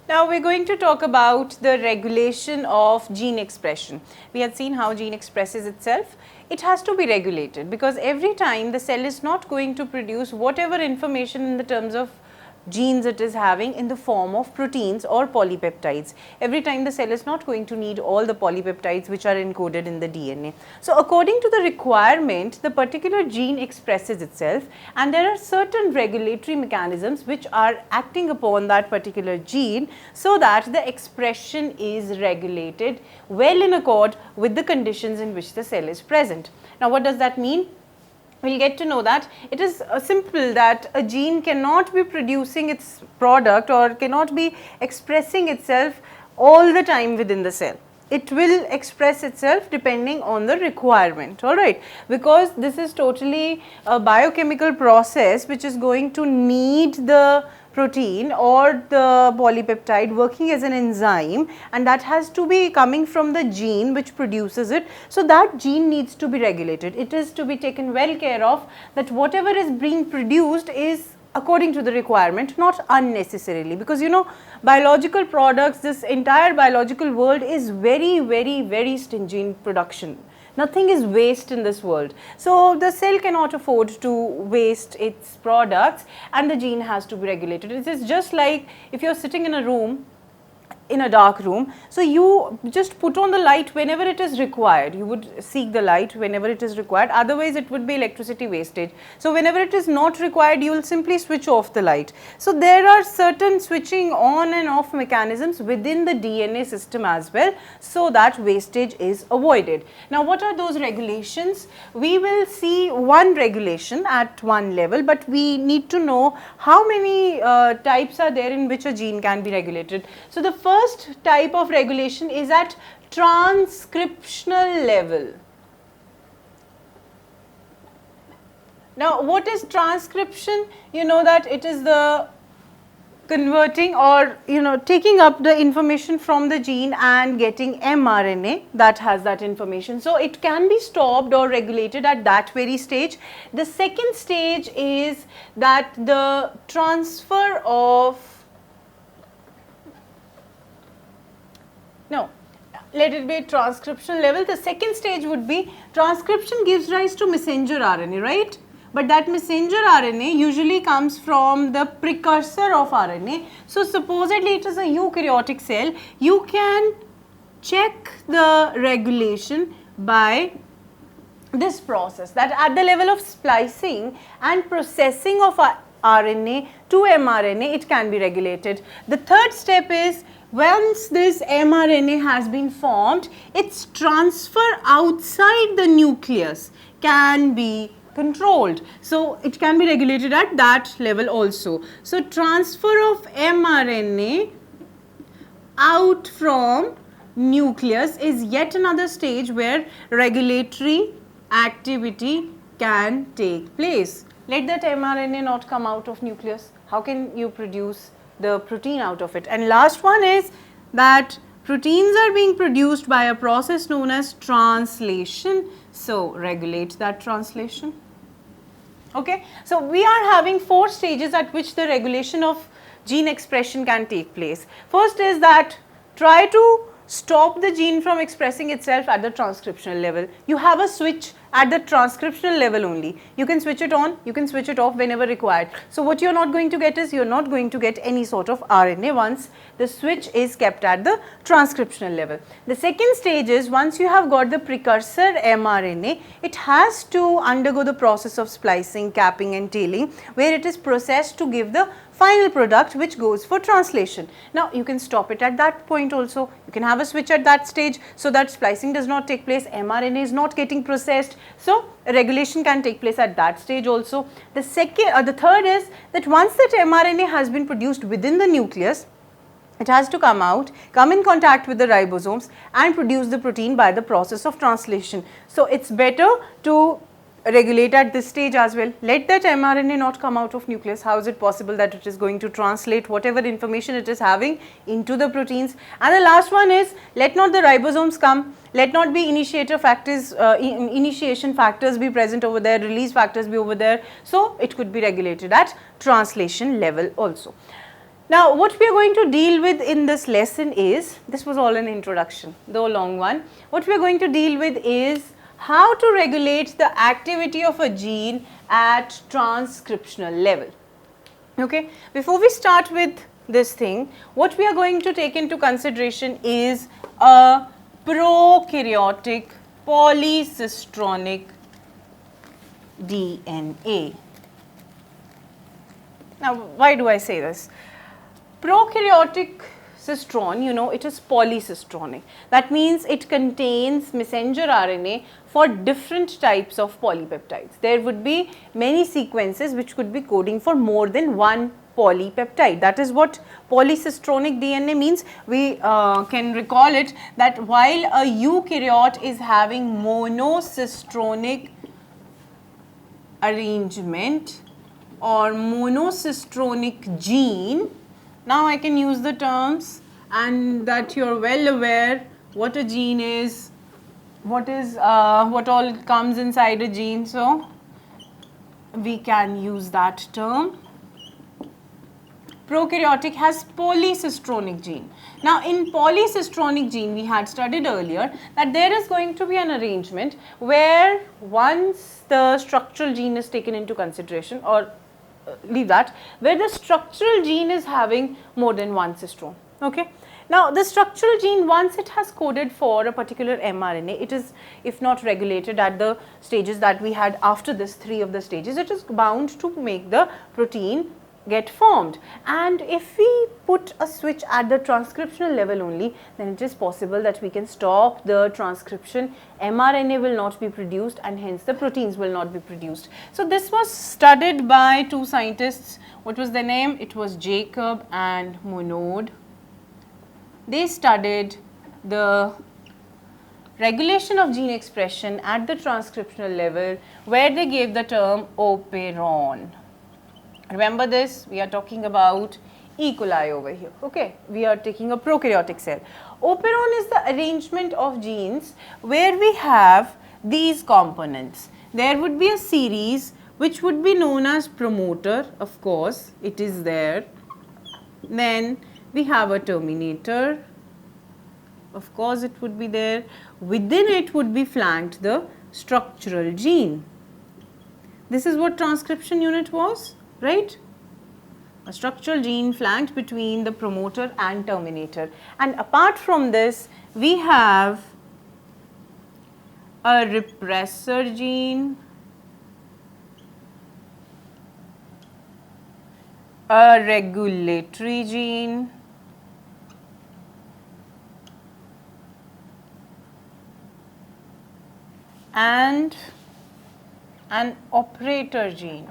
Now we're going to talk about the regulation of gene expression. We had seen how gene expresses itself. It has to be regulated because every time the cell is not going to produce whatever information in the terms of genes it is having in the form of proteins or polypeptides. Every time the cell is not going to need all the polypeptides which are encoded in the DNA. So according to the requirement, the particular gene expresses itself, and there are certain regulatory mechanisms which are acting upon that particular gene so that the expression is regulated well in accord with the conditions in which the cell is present. Now what does that mean? We will get to know that it is simple that a gene cannot be producing its product or cannot be expressing itself all the time within the cell. It will express itself depending on the requirement, alright, because this is totally a biochemical process which is going to need the protein or the polypeptide working as an enzyme, and that has to be coming from the gene which produces it. So that gene needs to be regulated. It is to be taken well care of that whatever is being produced is according to the requirement, not unnecessarily, because you know biological products, this entire biological world is very stingy in production. Nothing is waste in this world. So the cell cannot afford to waste its products, and the gene has to be regulated. It is just like if you are sitting in a room, in a dark room, so you just put on the light whenever it is required. You would seek the light whenever it is required, otherwise it would be electricity wastage. So whenever it is not required, you will simply switch off the light. So there are certain switching on and off mechanisms within the DNA system as well, so that wastage is avoided. Now what are those regulations? We will see one regulation at one level, but we need to know how many types are there in which a gene can be regulated. So the first type of regulation is at transcriptional level. Now what is transcription? You know that it is the converting or taking up the information from the gene and getting mRNA that has that information. So it can be stopped or regulated at that very stage. The second stage is that the transfer of let it be at transcription level. The second stage would be transcription gives rise to messenger RNA, right? But that messenger RNA usually comes from the precursor of RNA. So supposedly it is a eukaryotic cell. You can check the regulation by this process, that at the level of splicing and processing of RNA to mRNA, it can be regulated. The third step is once this mRNA has been formed, its transfer outside the nucleus can be controlled. So it can be regulated at that level also. So transfer of mRNA out from nucleus is yet another stage where regulatory activity can take place. Let that mRNA not come out of nucleus. How can you produce the protein out of it? And last one is that proteins are being produced by a process known as translation. So regulate that translation. Okay. So we are having 4 stages at which the regulation of gene expression can take place. First is that try to stop the gene from expressing itself at the transcriptional level. You have a switch at the transcriptional level only. You can switch it on, you can switch it off whenever required. So what you are not going to get is, you are not going to get any sort of RNA once the switch is kept at the transcriptional level. The second stage is once you have got the precursor mRNA, it has to undergo the process of splicing, capping and tailing, where it is processed to give the final product which goes for translation. Now you can stop it at that point also. You can have a switch at that stage so that splicing does not take place, mRNA is not getting processed. So regulation can take place at that stage also. The third is that once that mRNA has been produced within the nucleus, it has to come out, come in contact with the ribosomes and produce the protein by the process of translation. So it's better to regulate at this stage as well. Let that mRNA not come out of nucleus. How is it possible that it is going to translate whatever information it is having into the proteins? And the last one is let not the ribosomes come. Let not be initiation factors be present over there, release factors be over there. So it could be regulated at translation level also. Now, what we are going to deal with in this lesson is, this was all an introduction, though a long one. What we are going to deal with is how to regulate the activity of a gene at transcriptional level. Okay, before we start with this thing, what we are going to take into consideration is a prokaryotic polycistronic DNA. Now, why do I say this? Prokaryotic cistron, you know, it is polycistronic. That means it contains messenger RNA for different types of polypeptides. There would be many sequences which could be coding for more than one polypeptide. That is what polycistronic DNA means. We can recall it that while a eukaryote is having monocistronic arrangement or monocistronic gene, now I can use the terms, and that you are well aware what a gene is, what all comes inside a gene, so we can use that term. Prokaryotic has polycistronic gene. Now, in polycistronic gene, we had studied earlier that there is going to be an arrangement where once the structural gene is taken into consideration, or leave that, where the structural gene is having more than one cistron. Okay. Now, the structural gene, once it has coded for a particular mRNA, it is, if not regulated at the stages that we had after this, 3 of the stages, it is bound to make the protein get formed. And if we put a switch at the transcriptional level only, then it is possible that we can stop the transcription, mRNA will not be produced, and hence the proteins will not be produced. So, this was studied by 2 scientists. What was their name? It was Jacob and Monod. They studied the regulation of gene expression at the transcriptional level, where they gave the term operon. Remember this, we are talking about E. coli over here, okay. We are taking a prokaryotic cell. Operon is the arrangement of genes where we have these components. There would be a series which would be known as promoter, of course, it is there. Then we have a terminator, of course it would be there. Within it would be flanked the structural gene. This is what transcription unit was. Right? A structural gene flanked between the promoter and terminator. And apart from this, we have a repressor gene, a regulatory gene, and an operator gene.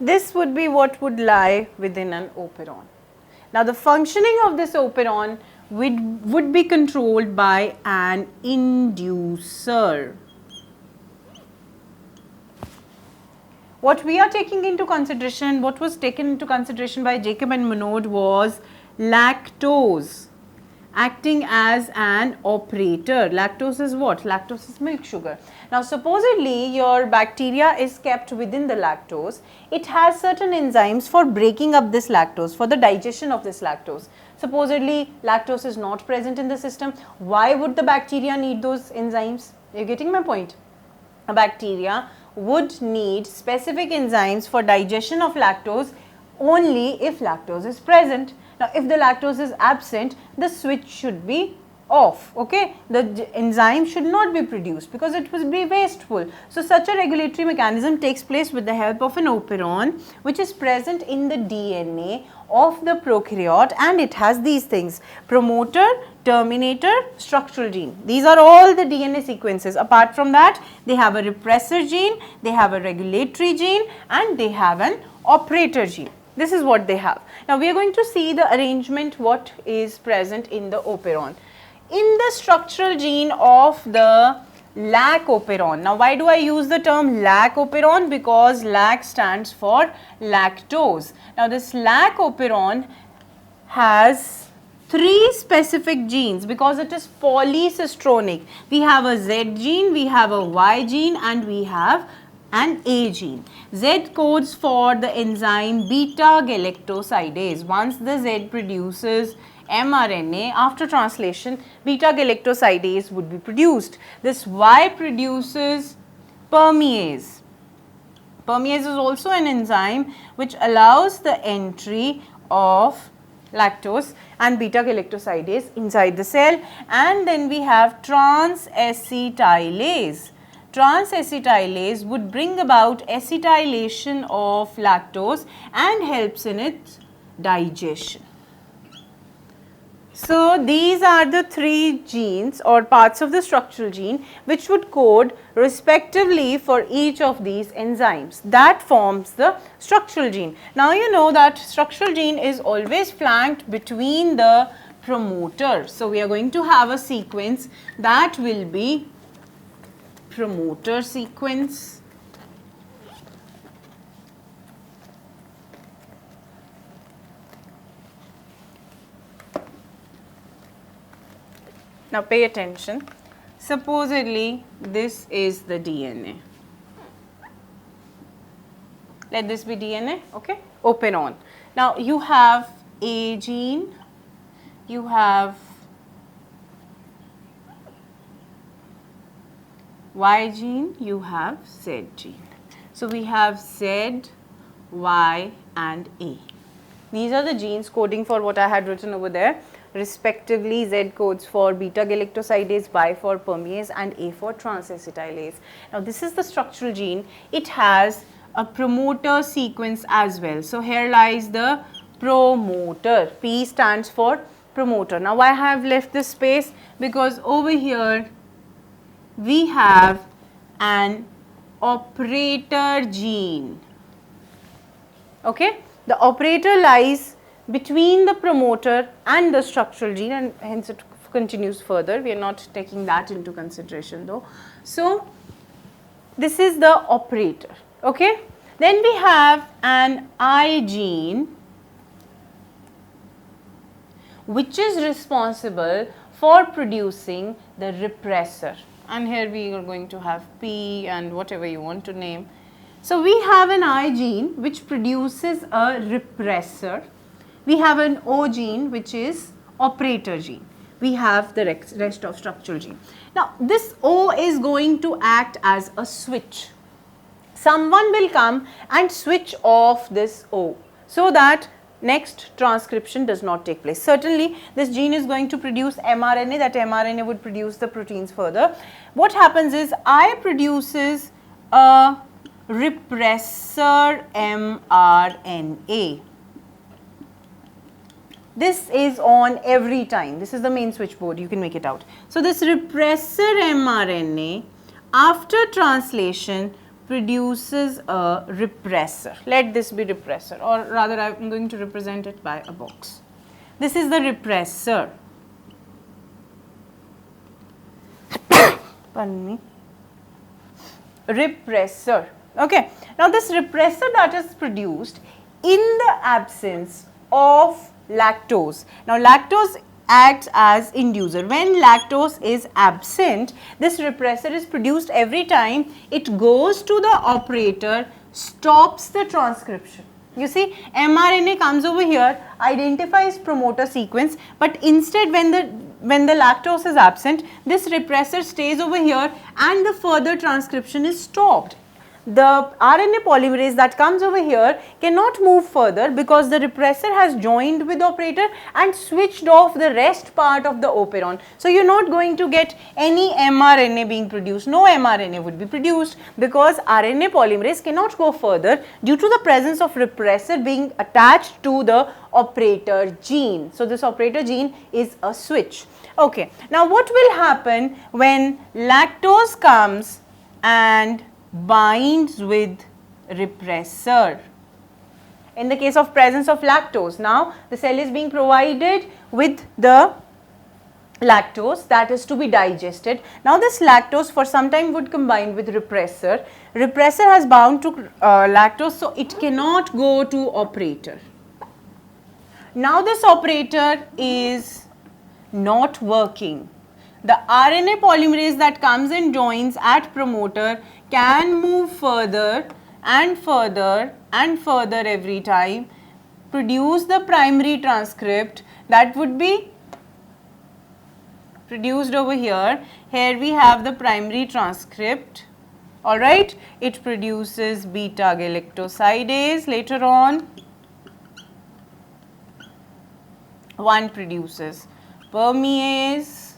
This would be what would lie within an operon. Now, the functioning of this operon would be controlled by an inducer. What we are taking into consideration, what was taken into consideration by Jacob and Monod was lactose acting as an operator. Lactose is what? Lactose is milk sugar. Now, supposedly your bacteria is kept within the lactose. It has certain enzymes for breaking up this lactose, for the digestion of this lactose. Supposedly lactose is not present in the system. Why would the bacteria need those enzymes? You're getting my point? A bacteria would need specific enzymes for digestion of lactose only if lactose is present. Now, if the lactose is absent, the switch should be off, okay. The enzyme should not be produced because it will be wasteful. So, such a regulatory mechanism takes place with the help of an operon, which is present in the DNA of the prokaryote, and it has these things: promoter, terminator, structural gene. These are all the DNA sequences. Apart from that, they have a repressor gene, they have a regulatory gene, and they have an operator gene. This is what they have. Now, we are going to see the arrangement what is present in the operon. In the structural gene of the lac operon. Now, why do I use the term lac operon? Because lac stands for lactose. Now, this lac operon has 3 specific genes because it is polycistronic. We have a Z gene, we have a Y gene, and we have and A gene. Z codes for the enzyme beta galactosidase. Once the Z produces mRNA, after translation, beta galactosidase would be produced. This Y produces permease. Permease is also an enzyme which allows the entry of lactose and beta galactosidase inside the cell, and then we have trans-acetylase. Trans-acetylase would bring about acetylation of lactose and helps in its digestion. So, these are the three genes or parts of the structural gene which would code respectively for each of these enzymes. That forms the structural gene. Now, you know that structural gene is always flanked between the promoter. So, we are going to have a sequence that will be promoter sequence. Now pay attention. Supposedly this is the DNA. Let this be DNA, okay? Open on. Now you have A gene, you have Y gene, you have Z gene. So we have Z, Y and A. These are the genes coding for what I had written over there. Respectively, Z codes for beta galactosidase, Y for permease and A for trans-acetylase. Now this is the structural gene. It has a promoter sequence as well. So here lies the promoter. P stands for promoter. Now why I have left this space? Because over here we have an operator gene. Okay, the operator lies between the promoter and the structural gene, and hence it continues further. We are not taking that into consideration though. So this is the operator. Okay, then we have an I gene which is responsible for producing the repressor, and here we are going to have P and whatever you want to name. So we have an I gene which produces a repressor. We have an O gene which is operator gene. We have the rest of structural gene. Now this O is going to act as a switch. Someone will come and switch off this O so that next transcription does not take place. Certainly this gene is going to produce mRNA, that mRNA would produce the proteins further. What happens is I produces a repressor mRNA. This is on every time. This is the main switchboard, you can make it out. So this repressor mRNA after translation produces a repressor. Let this be repressor, or rather I am going to represent it by a box. This is the repressor. Pardon me. Repressor. Okay. Now this repressor that is produced in the absence of lactose. Now lactose acts as inducer. When lactose is absent, this repressor is produced every time it goes to the operator, stops the transcription. You see, mRNA comes over here, identifies promoter sequence, but instead when the lactose is absent, this repressor stays over here and the further transcription is stopped. The RNA polymerase that comes over here cannot move further because the repressor has joined with the operator and switched off the rest part of the operon. So you are not going to get any mRNA being produced. No mRNA would be produced because RNA polymerase cannot go further due to the presence of repressor being attached to the operator gene. So this operator gene is a switch. Okay. Now what will happen when lactose comes and binds with repressor? In the case of presence of lactose, now the cell is being provided with the lactose that is to be digested. Now this lactose for some time would combine with repressor. Repressor has bound to lactose, so it cannot go to operator. Now this operator is not working. The RNA polymerase that comes and joins at promoter can move further and further and further every time, produce the primary transcript that would be produced over here. Here we have the primary transcript. Alright, it produces beta galactosidase later on. One produces permease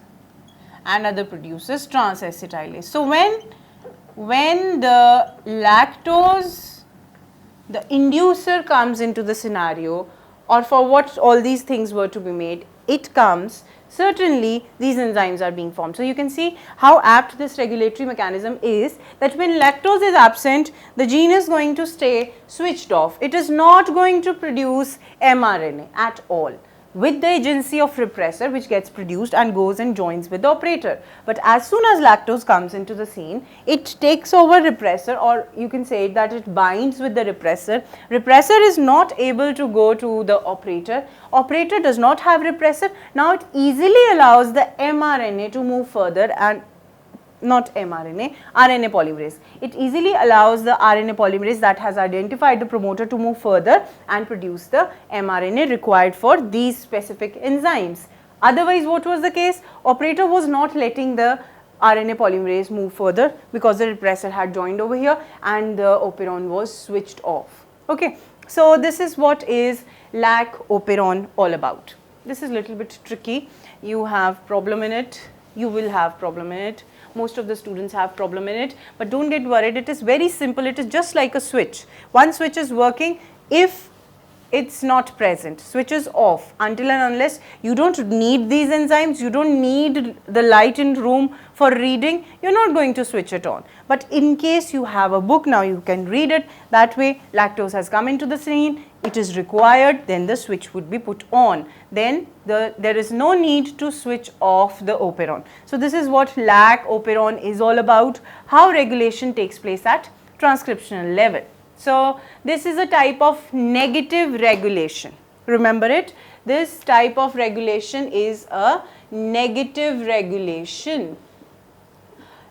and other produces transacetylase. So when the lactose, the inducer comes into the scenario, or for what all these things were to be made, it comes, certainly these enzymes are being formed. So you can see how apt this regulatory mechanism is, that when lactose is absent, the gene is going to stay switched off. It is not going to produce mRNA at all, with the agency of repressor, which gets produced and goes and joins with the operator. But as soon as lactose comes into the scene, it takes over repressor, or you can say that it binds with the repressor. Repressor is not able to go to the operator. Operator does not have repressor. Now it easily allows the mRNA to move further, and not mRNA, RNA polymerase. It easily allows the RNA polymerase that has identified the promoter to move further and produce the mRNA required for these specific enzymes. Otherwise, what was the case? Operator was not letting the RNA polymerase move further because the repressor had joined over here and the operon was switched off. Okay, so this is what is lac operon all about. This is a little bit tricky. You have problem in it, you will have problem in it. Most of the students have problem in it, but don't get worried. It is very simple. It is just like a switch. One switch is working. If it's not present, switch is off until and unless you don't need these enzymes, you don't need the light in room for reading, you're not going to switch it on. But in case you have a book, now you can read it. That way lactose has come into the scene, it is required, then the switch would be put on. Then there is no need to switch off the operon. So this is what lac operon is all about, how regulation takes place at transcriptional level. So this is a type of negative regulation. Remember it, this type of regulation is a negative regulation.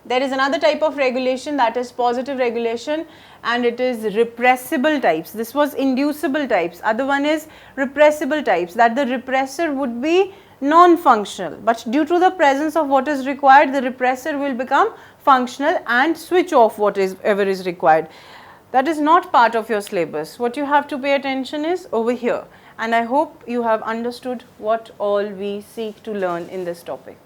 There is another type of regulation, that is positive regulation, and it is repressible types. This was inducible types. Other one is repressible types, that the repressor would be non-functional, but due to the presence of what is required, the repressor will become functional and switch off whatever is required. That is not part of your syllabus. What you have to pay attention is over here, and I hope you have understood what all we seek to learn in this topic.